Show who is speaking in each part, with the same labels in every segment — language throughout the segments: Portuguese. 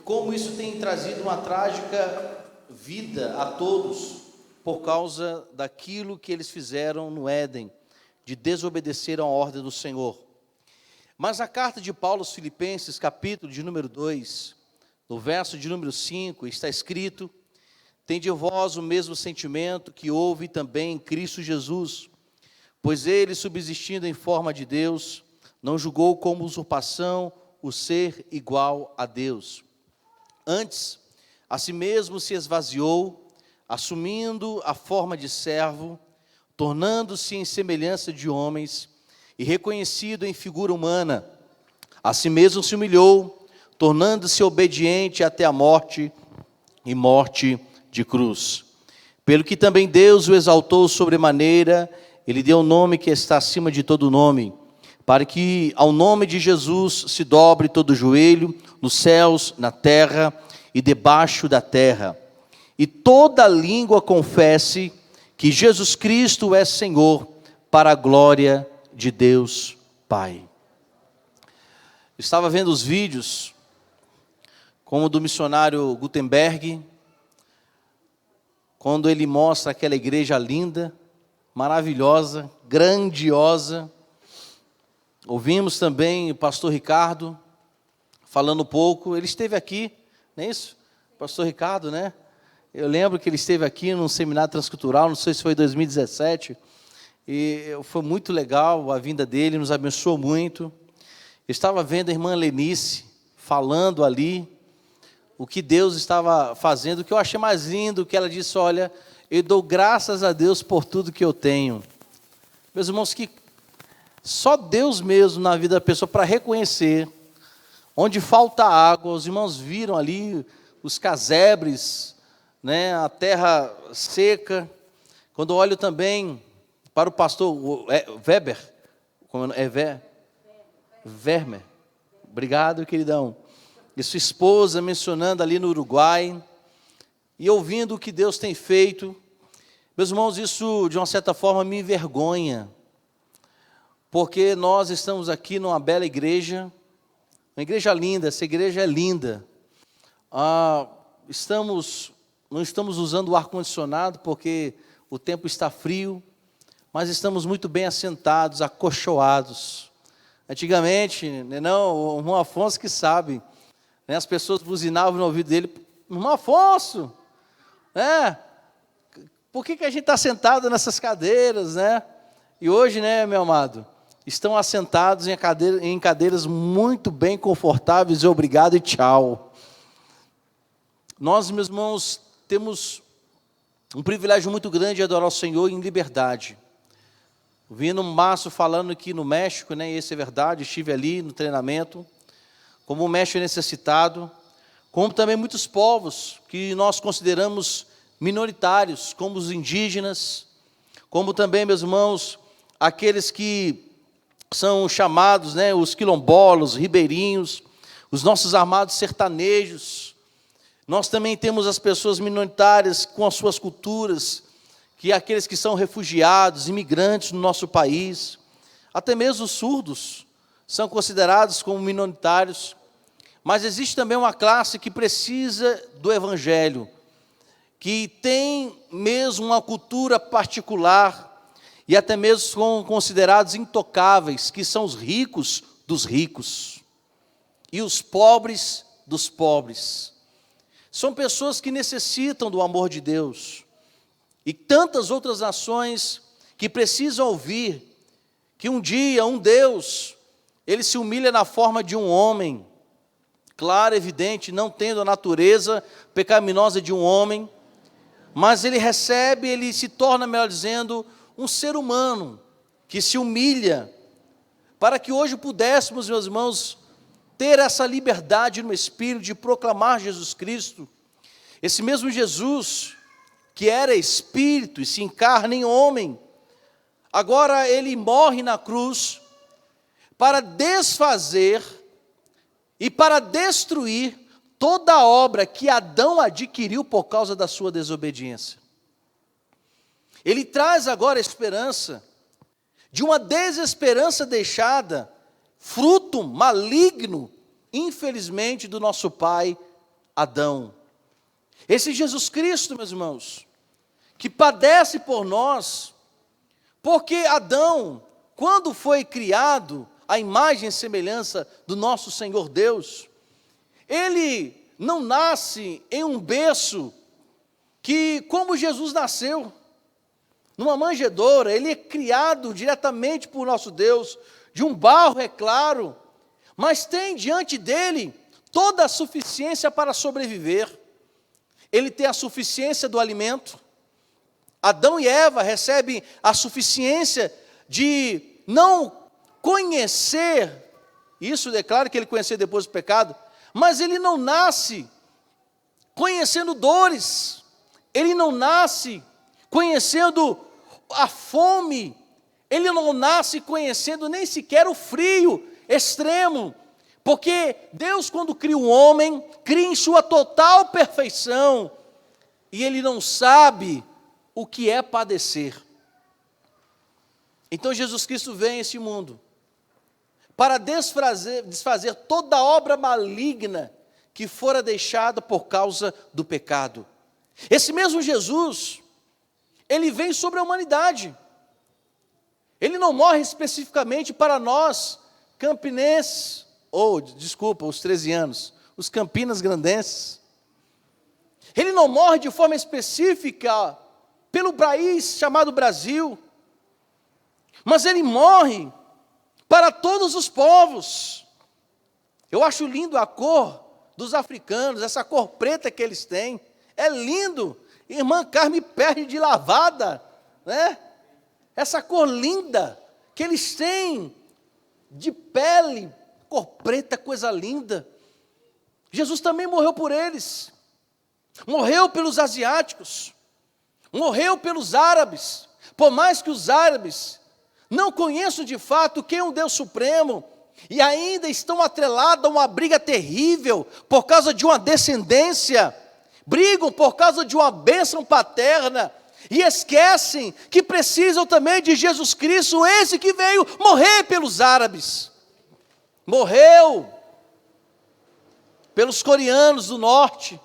Speaker 1: como isso tem trazido uma trágica vida a todos por causa daquilo que eles fizeram no Éden, de desobedecer à ordem do Senhor. Mas a carta de Paulo aos Filipenses, capítulo de número 2, no verso de número 5, está escrito: tende vós o mesmo sentimento que houve também em Cristo Jesus, pois ele, subsistindo em forma de Deus, não julgou como usurpação o ser igual a Deus. Antes, a si mesmo se esvaziou, assumindo a forma de servo, tornando-se em semelhança de homens, e reconhecido em figura humana, a si mesmo se humilhou, tornando-se obediente até a morte, e morte de cruz. Pelo que também Deus o exaltou sobremaneira, ele deu o nome que está acima de todo nome, para que ao nome de Jesus se dobre todo o joelho, nos céus, na terra e debaixo da terra, e toda língua confesse que Jesus Cristo é Senhor, para a glória de Deus Pai. Estava vendo os vídeos, como do missionário Gutenberg, quando ele mostra aquela igreja linda, maravilhosa, grandiosa. Ouvimos também o pastor Ricardo falando um pouco. Ele esteve aqui, não é isso? Pastor Ricardo, né? Eu lembro que ele esteve aqui num seminário transcultural, não sei se foi em 2017, e foi muito legal a vinda dele, nos abençoou muito. Eu estava vendo a irmã Lenice falando ali o que Deus estava fazendo, o que eu achei mais lindo, que ela disse: olha, eu dou graças a Deus por tudo que eu tenho. Meus irmãos, que só Deus mesmo na vida da pessoa para reconhecer onde falta água. Os irmãos viram ali os casebres, né, a terra seca. Quando eu olho também para o pastor Weber, Vermer, obrigado, queridão, e sua esposa mencionando ali no Uruguai, e ouvindo o que Deus tem feito, meus irmãos, isso de uma certa forma me envergonha, porque nós estamos aqui numa bela igreja, uma igreja linda, essa igreja é linda. Não estamos usando o ar-condicionado porque o tempo está frio, mas estamos muito bem assentados, acolchoados. Antigamente, o irmão Afonso que sabe, né, as pessoas buzinavam no ouvido dele: irmão Afonso, por que a gente está sentado nessas cadeiras, né? E hoje, né, meu amado, estão assentados em cadeiras muito bem confortáveis, e obrigado e tchau. Nós, meus irmãos, temos um privilégio muito grande de adorar o Senhor em liberdade. Ouvindo o Márcio falando aqui no México, né, e isso é verdade, estive ali no treinamento, como o México é necessitado, como também muitos povos que nós consideramos minoritários, como os indígenas, como também, meus irmãos, aqueles que são chamados, né, os quilombolas, ribeirinhos, os nossos armados sertanejos. Nós também temos as pessoas minoritárias com as suas culturas, que aqueles que são refugiados, imigrantes no nosso país, até mesmo os surdos são considerados como minoritários, mas existe também uma classe que precisa do Evangelho, que tem mesmo uma cultura particular, e até mesmo são considerados intocáveis, que são os ricos dos ricos, e os pobres dos pobres. São pessoas que necessitam do amor de Deus, e tantas outras nações que precisam ouvir que um dia um Deus, ele se humilha na forma de um homem, claro, evidente, não tendo a natureza pecaminosa de um homem, mas ele recebe, ele se torna, melhor dizendo, um ser humano que se humilha, para que hoje pudéssemos, meus irmãos, ter essa liberdade no Espírito de proclamar Jesus Cristo. Esse mesmo Jesus, que era Espírito e se encarna em homem, agora ele morre na cruz para desfazer e para destruir toda a obra que Adão adquiriu por causa da sua desobediência. Ele traz agora a esperança de uma desesperança deixada, fruto maligno, infelizmente, do nosso pai Adão. Esse Jesus Cristo, meus irmãos, que padece por nós, porque Adão, quando foi criado, à imagem e semelhança do nosso Senhor Deus, ele não nasce em um berço que, como Jesus nasceu, numa manjedoura. Ele é criado diretamente por nosso Deus, de um barro, é claro, mas tem diante dele toda a suficiência para sobreviver. Ele tem a suficiência do alimento. Adão e Eva recebem a suficiência de não conhecer, isso declara que ele conheceu depois do pecado, mas ele não nasce conhecendo dores, ele não nasce conhecendo a fome, ele não nasce conhecendo nem sequer o frio extremo, porque Deus, quando cria o homem, cria em sua total perfeição, e ele não sabe o que é padecer. Então Jesus Cristo vem a esse mundo para desfazer toda a obra maligna que fora deixada por causa do pecado. Esse mesmo Jesus, ele vem sobre a humanidade. Ele não morre especificamente para nós, campinenses, os 13 anos, os campinas grandenses. Ele não morre de forma específica pelo país chamado Brasil, mas ele morre para todos os povos. Eu acho lindo a cor dos africanos, essa cor preta que eles têm, é lindo. Irmã Carme perde de lavada, né? Essa cor linda que eles têm, de pele, cor preta, coisa linda. Jesus também morreu por eles, morreu pelos asiáticos, morreu pelos árabes, por mais que os árabes não conheçam de fato quem é o Deus Supremo, e ainda estão atrelados a uma briga terrível, por causa de uma descendência, brigam por causa de uma bênção paterna, e esquecem que precisam também de Jesus Cristo, esse que veio morrer pelos árabes, morreu pelos coreanos do norte,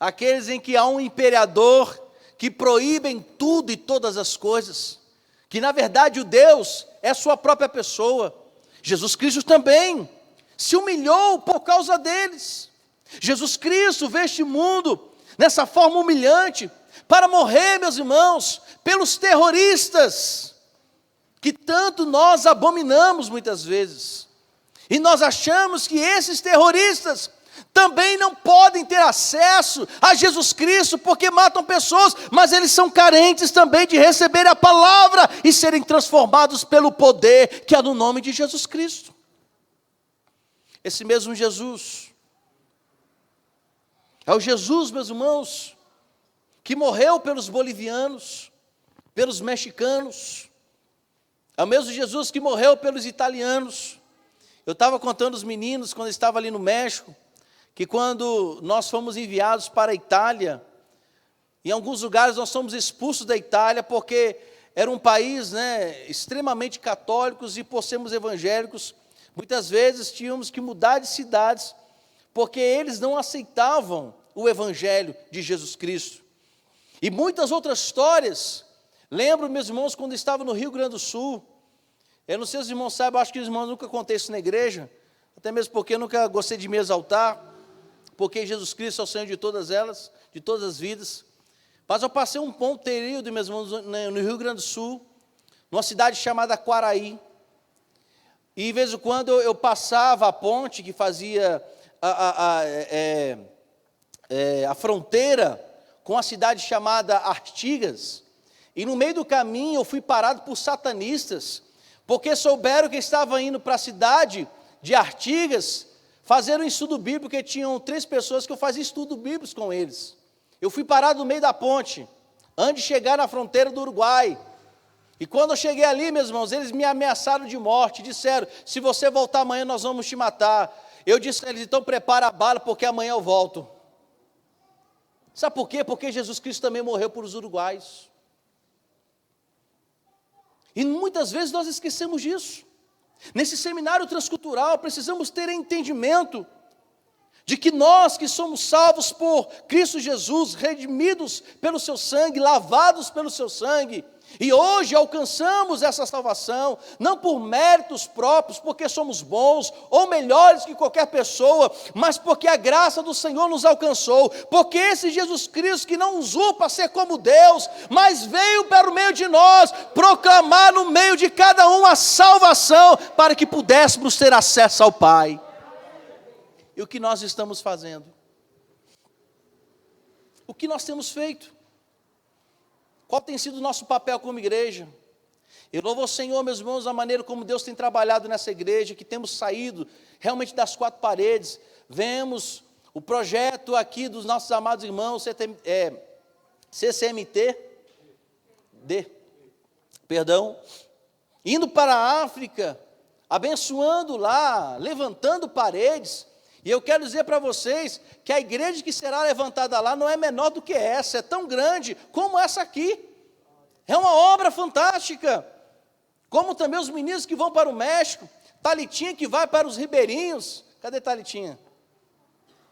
Speaker 1: aqueles em que há um imperador que proíbem tudo e todas as coisas, que na verdade o Deus é sua própria pessoa. Jesus Cristo também se humilhou por causa deles. Jesus Cristo veio a este mundo nessa forma humilhante, para morrer, meus irmãos, pelos terroristas, que tanto nós abominamos muitas vezes, e nós achamos que esses terroristas também não podem ter acesso a Jesus Cristo, porque matam pessoas, mas eles são carentes também de receber a palavra, e serem transformados pelo poder que há no nome de Jesus Cristo. Esse mesmo Jesus, é o Jesus, meus irmãos, que morreu pelos bolivianos, pelos mexicanos, é o mesmo Jesus que morreu pelos italianos. Eu estava contando aos meninos, quando eu estava ali no México, que quando nós fomos enviados para a Itália, em alguns lugares nós fomos expulsos da Itália, porque era um país, extremamente católicos, e por sermos evangélicos, muitas vezes tínhamos que mudar de cidades, porque eles não aceitavam o evangelho de Jesus Cristo. E muitas outras histórias. Lembro, meus irmãos, quando estava no Rio Grande do Sul, eu não sei se os irmãos sabem, eu acho que os irmãos nunca contei isso na igreja, até mesmo porque eu nunca gostei de me exaltar, porque Jesus Cristo é o Senhor de todas elas, de todas as vidas. Mas eu passei um bom período, meus irmãos, no Rio Grande do Sul, numa cidade chamada Quaraí, e de vez em quando eu passava a ponte que fazia a fronteira com a cidade chamada Artigas, e no meio do caminho eu fui parado por satanistas, porque souberam que eu estava indo para a cidade de Artigas, fazer um estudo bíblico, porque tinham 3 pessoas que eu fazia estudo bíblico com eles. Eu fui parado no meio da ponte, antes de chegar na fronteira do Uruguai, e quando eu cheguei ali, meus irmãos, eles me ameaçaram de morte, disseram, se você voltar amanhã nós vamos te matar. Eu disse a eles, então prepara a bala, porque amanhã eu volto. Sabe por quê? Porque Jesus Cristo também morreu por os uruguaios. E muitas vezes nós esquecemos disso. Nesse seminário transcultural, precisamos ter entendimento de que nós que somos salvos por Cristo Jesus, redimidos pelo seu sangue, lavados pelo seu sangue, e hoje alcançamos essa salvação, não por méritos próprios, porque somos bons ou melhores que qualquer pessoa, mas porque a graça do Senhor nos alcançou, porque esse Jesus Cristo que não usurpa ser como Deus, mas veio para o meio de nós, proclamar no meio de cada um a salvação, para que pudéssemos ter acesso ao Pai. E o que nós estamos fazendo? O que nós temos feito? Qual tem sido o nosso papel como igreja? Eu louvo ao Senhor, meus irmãos, a maneira como Deus tem trabalhado nessa igreja, que temos saído realmente das quatro paredes, vemos o projeto aqui dos nossos amados irmãos, CCMT, indo para a África, abençoando lá, levantando paredes. E eu quero dizer para vocês que a igreja que será levantada lá não é menor do que essa, é tão grande como essa aqui. É uma obra fantástica. Como também os meninos que vão para o México, Thalitinha que vai para os ribeirinhos. Cadê Thalitinha?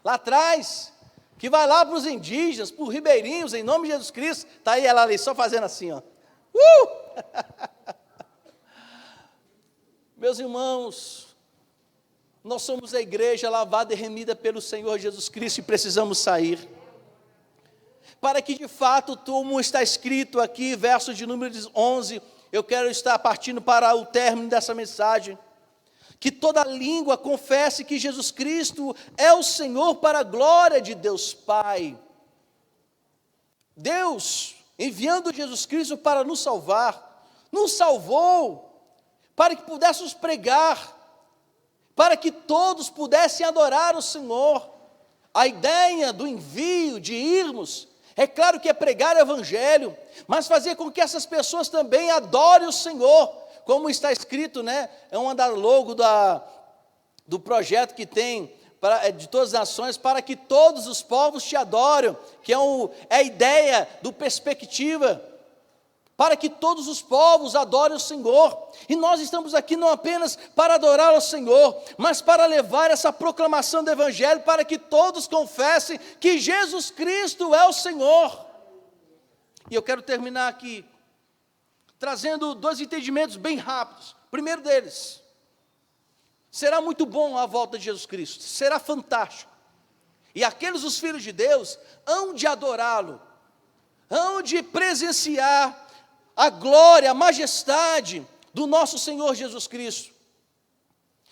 Speaker 1: Lá atrás, que vai lá para os indígenas, para os ribeirinhos, em nome de Jesus Cristo. Está aí ela ali, só fazendo assim, ó. Meus irmãos, nós somos a igreja lavada e remida pelo Senhor Jesus Cristo e precisamos sair. Para que de fato, como está escrito aqui, verso de número 11, eu quero estar partindo para o término dessa mensagem. Que toda língua confesse que Jesus Cristo é o Senhor para a glória de Deus Pai. Deus, enviando Jesus Cristo para nos salvar, nos salvou para que pudéssemos pregar, para que todos pudessem adorar o Senhor. A ideia do envio, de irmos, é claro que é pregar o Evangelho, mas fazer com que essas pessoas também adorem o Senhor, como está escrito, né? É um andar logo do projeto que tem, de todas as nações, para que todos os povos te adorem, que é a ideia do perspectiva, para que todos os povos adorem o Senhor. E nós estamos aqui não apenas para adorar ao Senhor, mas para levar essa proclamação do Evangelho, para que todos confessem que Jesus Cristo é o Senhor. E eu quero terminar aqui, trazendo dois entendimentos bem rápidos. O primeiro deles, será muito bom a volta de Jesus Cristo, será fantástico. E aqueles, os filhos de Deus, hão de adorá-lo, hão de presenciar a glória, a majestade do nosso Senhor Jesus Cristo.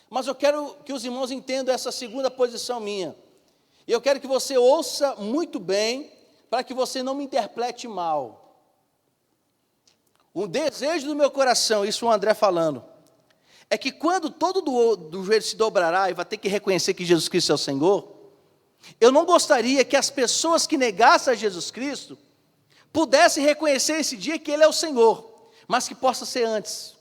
Speaker 1: Mas eu quero que os irmãos entendam essa segunda posição minha. E eu quero que você ouça muito bem, para que você não me interprete mal. O desejo do meu coração, isso o André falando, é que quando todo do joelho se dobrará e vai ter que reconhecer que Jesus Cristo é o Senhor, eu não gostaria que as pessoas que negassem a Jesus Cristo pudessem reconhecer esse dia que Ele é o Senhor, mas que possa ser antes.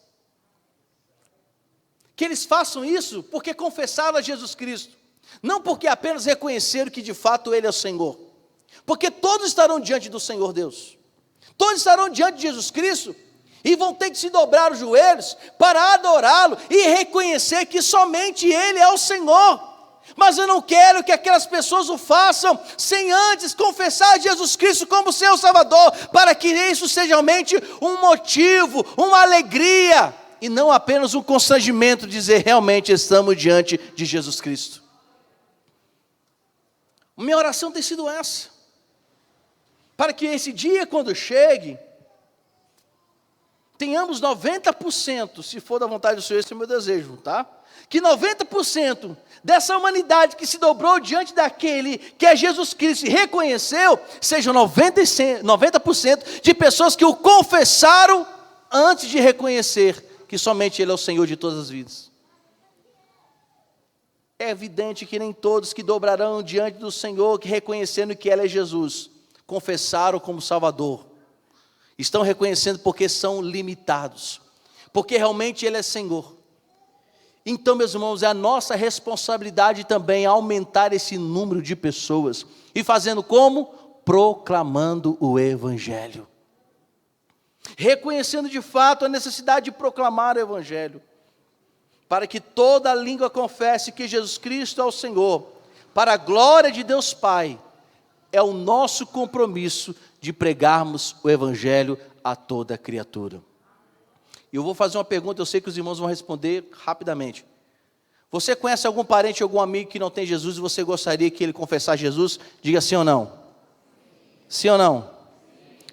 Speaker 1: Que eles façam isso porque confessaram a Jesus Cristo, não porque apenas reconheceram que de fato Ele é o Senhor, porque todos estarão diante do Senhor Deus, todos estarão diante de Jesus Cristo, e vão ter que se dobrar os joelhos para adorá-lo, e reconhecer que somente Ele é o Senhor. Mas eu não quero que aquelas pessoas o façam sem antes confessar Jesus Cristo como seu Salvador, para que isso seja realmente um motivo, uma alegria, e não apenas um constrangimento de dizer realmente estamos diante de Jesus Cristo. Minha oração tem sido essa, para que esse dia quando chegue, tenhamos 90%, se for da vontade do Senhor, esse é o meu desejo, tá? Que 90% dessa humanidade que se dobrou diante daquele que é Jesus Cristo e reconheceu, sejam 90% de pessoas que o confessaram antes de reconhecer que somente Ele é o Senhor de todas as vidas. É evidente que nem todos que dobrarão diante do Senhor, que reconhecendo que Ele é Jesus, confessaram como Salvador. Estão reconhecendo porque são limitados, porque realmente Ele é Senhor. Então, meus irmãos, é a nossa responsabilidade também aumentar esse número de pessoas. E fazendo como? Proclamando o Evangelho. Reconhecendo de fato a necessidade de proclamar o Evangelho. Para que toda língua confesse que Jesus Cristo é o Senhor. para a glória de Deus Pai, é o nosso compromisso de pregarmos o Evangelho a toda criatura. E eu vou fazer uma pergunta, eu sei que os irmãos vão responder rapidamente. Você conhece algum parente, algum amigo que não tem Jesus e você gostaria que ele confessasse Jesus? Diga sim ou não. Sim ou não?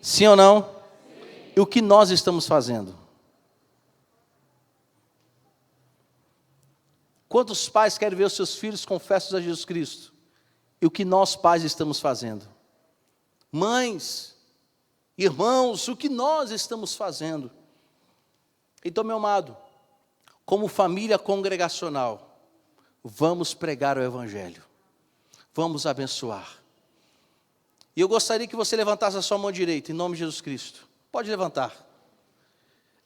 Speaker 1: Sim ou não? E o que nós estamos fazendo? Quantos pais querem ver os seus filhos confessos a Jesus Cristo? E o que nós pais estamos fazendo? Mães, irmãos, o que nós estamos fazendo? Então, meu amado, como família congregacional, vamos pregar o Evangelho, vamos abençoar. E eu gostaria que você levantasse a sua mão direita, em nome de Jesus Cristo. Pode levantar.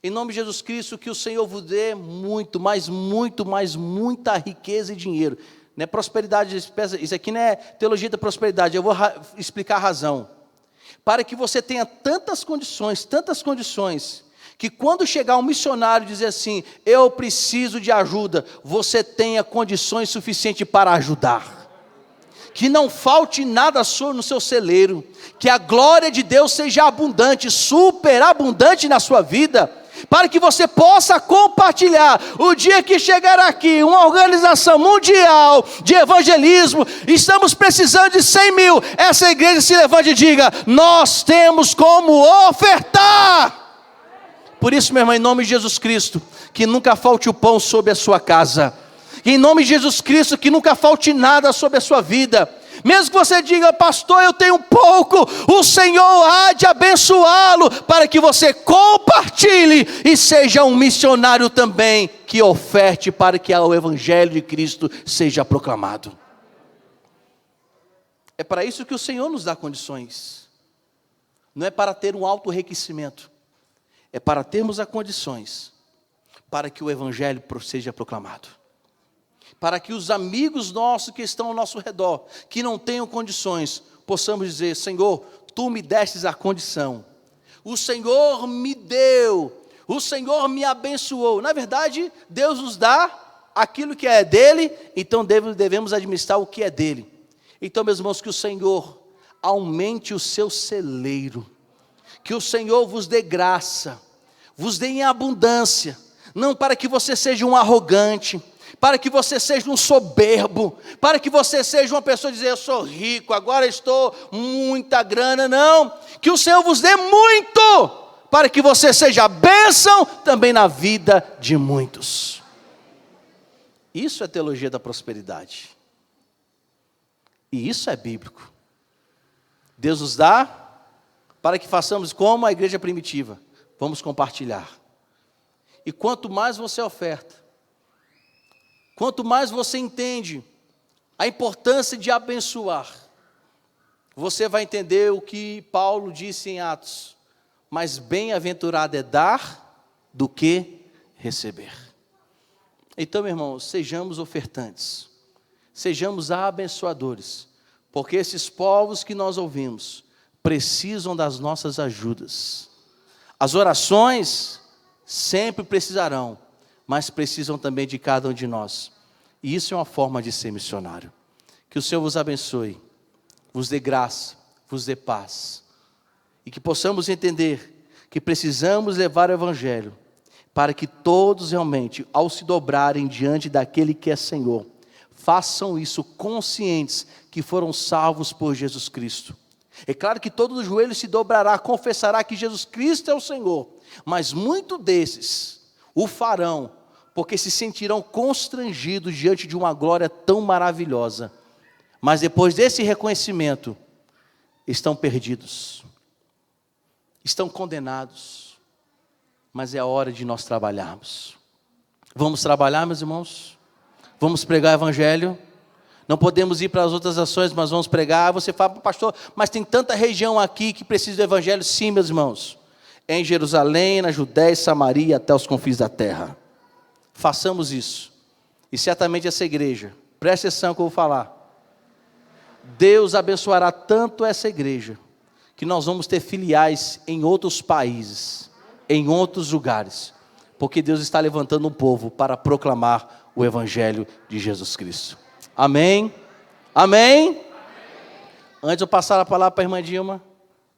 Speaker 1: Em nome de Jesus Cristo, que o Senhor vos dê muito, mas muito, mas muita riqueza e dinheiro. Não é prosperidade, isso aqui não é teologia da prosperidade, eu vou explicar a razão. Para que você tenha tantas condições, que quando chegar um missionário e dizer assim, eu preciso de ajuda, você tenha condições suficientes para ajudar. Que não falte nada no seu celeiro, que a glória de Deus seja abundante, superabundante na sua vida, para que você possa compartilhar. O dia que chegar aqui uma organização mundial de evangelismo, estamos precisando de 100 mil, essa igreja se levante e diga, nós temos como ofertar. Por isso, meu irmão, em nome de Jesus Cristo, que nunca falte o pão sobre a sua casa. Em nome de Jesus Cristo, que nunca falte nada sobre a sua vida. Mesmo que você diga, pastor, eu tenho pouco, o Senhor há de abençoá-lo, para que você compartilhe e seja um missionário também, que oferte para que o Evangelho de Cristo seja proclamado. É para isso que o Senhor nos dá condições. Não é para ter um alto enriquecimento, é para termos as condições, para que o Evangelho seja proclamado. Para que os amigos nossos que estão ao nosso redor, que não tenham condições, possamos dizer, Senhor, Tu me destes a condição, o Senhor me deu, o Senhor me abençoou. Na verdade, Deus nos dá aquilo que é dele, então devemos administrar o que é dele. Então, meus irmãos, que o Senhor aumente o seu celeiro, que o Senhor vos dê graça, vos dê em abundância, não para que você seja um arrogante, para que você seja um soberbo, para que você seja uma pessoa dizer, eu sou rico, agora estou muita grana, não, que o Senhor vos dê muito, para que você seja bênção também na vida de muitos. Isso é teologia da prosperidade, e isso é bíblico. Deus nos dá, para que façamos como a igreja primitiva, vamos compartilhar, e quanto mais você oferta, quanto mais você entende a importância de abençoar, você vai entender o que Paulo disse em Atos, mas bem-aventurado é dar do que receber. Então, meu irmão, sejamos ofertantes, sejamos abençoadores, porque esses povos que nós ouvimos, precisam das nossas ajudas. As orações sempre precisarão, mas precisam também de cada um de nós. E isso é uma forma de ser missionário. Que o Senhor vos abençoe, vos dê graça, vos dê paz. E que possamos entender que precisamos levar o Evangelho, para que todos realmente, ao se dobrarem diante daquele que é Senhor, façam isso conscientes que foram salvos por Jesus Cristo. É claro que todo o joelho se dobrará, confessará que Jesus Cristo é o Senhor, mas muitos desses o farão, porque se sentirão constrangidos diante de uma glória tão maravilhosa. Mas depois desse reconhecimento, estão perdidos, estão condenados. Mas é a hora de nós trabalharmos. Vamos trabalhar, meus irmãos? Vamos pregar o Evangelho? Não podemos ir para as outras ações, mas vamos pregar. Você fala, pastor, mas tem tanta região aqui que precisa do Evangelho. Sim, meus irmãos. É em Jerusalém, na Judéia e Samaria, até os confins da terra. Façamos isso, e certamente essa igreja, preste atenção que eu vou falar, Deus abençoará tanto essa igreja, que nós vamos ter filiais em outros países, em outros lugares, porque Deus está levantando um povo para proclamar o Evangelho de Jesus Cristo. Amém? Amém? Antes de eu passar a palavra para a irmã Dilma.